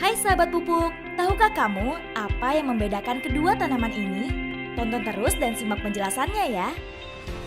Hai sahabat pupuk, tahukah kamu apa yang membedakan kedua tanaman ini? Tonton terus dan simak penjelasannya ya.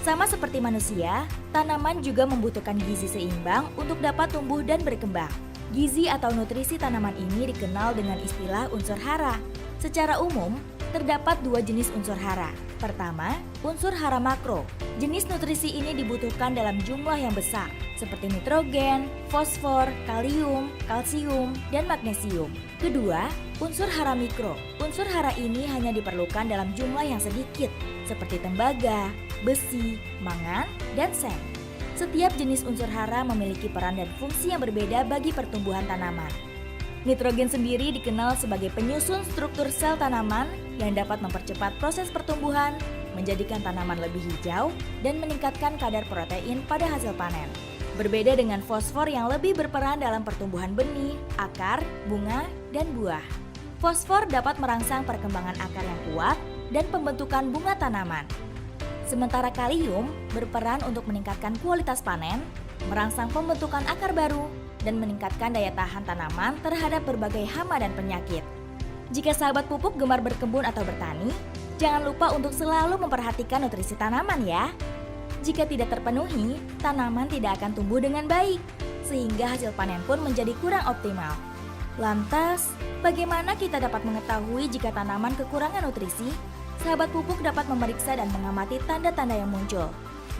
Sama seperti manusia, tanaman juga membutuhkan gizi seimbang untuk dapat tumbuh dan berkembang. Gizi atau nutrisi tanaman ini dikenal dengan istilah unsur hara. Secara umum, terdapat dua jenis unsur hara. Pertama, unsur hara makro. Jenis nutrisi ini dibutuhkan dalam jumlah yang besar, seperti nitrogen, fosfor, kalium, kalsium, dan magnesium. Kedua, unsur hara mikro. Unsur hara ini hanya diperlukan dalam jumlah yang sedikit, seperti tembaga, besi, mangan, dan seng. Setiap jenis unsur hara memiliki peran dan fungsi yang berbeda bagi pertumbuhan tanaman. Nitrogen sendiri dikenal sebagai penyusun struktur sel tanaman yang dapat mempercepat proses pertumbuhan, menjadikan tanaman lebih hijau, dan meningkatkan kadar protein pada hasil panen. Berbeda dengan fosfor yang lebih berperan dalam pertumbuhan benih, akar, bunga, dan buah. Fosfor dapat merangsang perkembangan akar yang kuat dan pembentukan bunga tanaman. Sementara kalium berperan untuk meningkatkan kualitas panen, merangsang pembentukan akar baru, dan meningkatkan daya tahan tanaman terhadap berbagai hama dan penyakit. Jika sahabat pupuk gemar berkebun atau bertani, jangan lupa untuk selalu memperhatikan nutrisi tanaman ya. Jika tidak terpenuhi, tanaman tidak akan tumbuh dengan baik, sehingga hasil panen pun menjadi kurang optimal. Lantas, bagaimana kita dapat mengetahui jika tanaman kekurangan nutrisi? Sahabat pupuk dapat memeriksa dan mengamati tanda-tanda yang muncul.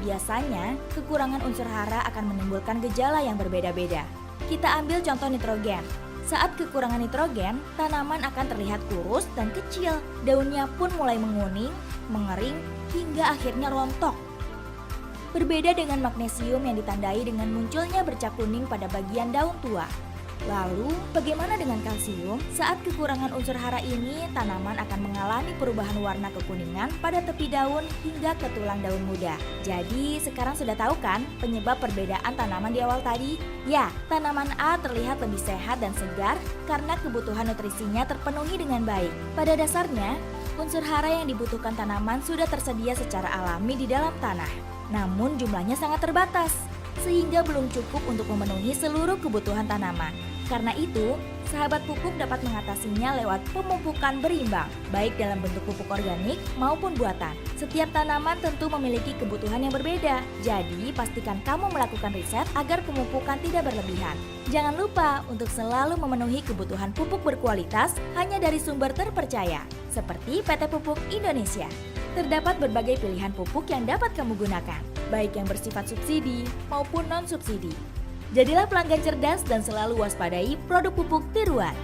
Biasanya, kekurangan unsur hara akan menimbulkan gejala yang berbeda-beda. Kita ambil contoh nitrogen. Saat kekurangan nitrogen, tanaman akan terlihat kurus dan kecil. Daunnya pun mulai menguning, mengering, hingga akhirnya rontok. Berbeda dengan magnesium yang ditandai dengan munculnya bercak kuning pada bagian daun tua. Lalu, bagaimana dengan kalsium? Saat kekurangan unsur hara ini, tanaman akan mengalami perubahan warna kekuningan pada tepi daun hingga ke tulang daun muda. Jadi, sekarang sudah tahu kan penyebab perbedaan tanaman di awal tadi? Ya, tanaman A terlihat lebih sehat dan segar karena kebutuhan nutrisinya terpenuhi dengan baik. Pada dasarnya, unsur hara yang dibutuhkan tanaman sudah tersedia secara alami di dalam tanah. Namun jumlahnya sangat terbatas, sehingga belum cukup untuk memenuhi seluruh kebutuhan tanaman. Karena itu, sahabat pupuk dapat mengatasinya lewat pemupukan berimbang, baik dalam bentuk pupuk organik maupun buatan. Setiap tanaman tentu memiliki kebutuhan yang berbeda, jadi pastikan kamu melakukan riset agar pemupukan tidak berlebihan. Jangan lupa untuk selalu memenuhi kebutuhan pupuk berkualitas hanya dari sumber terpercaya, seperti PT Pupuk Indonesia. Terdapat berbagai pilihan pupuk yang dapat kamu gunakan, baik yang bersifat subsidi maupun non-subsidi. Jadilah pelanggan cerdas dan selalu waspadai produk pupuk tiruan.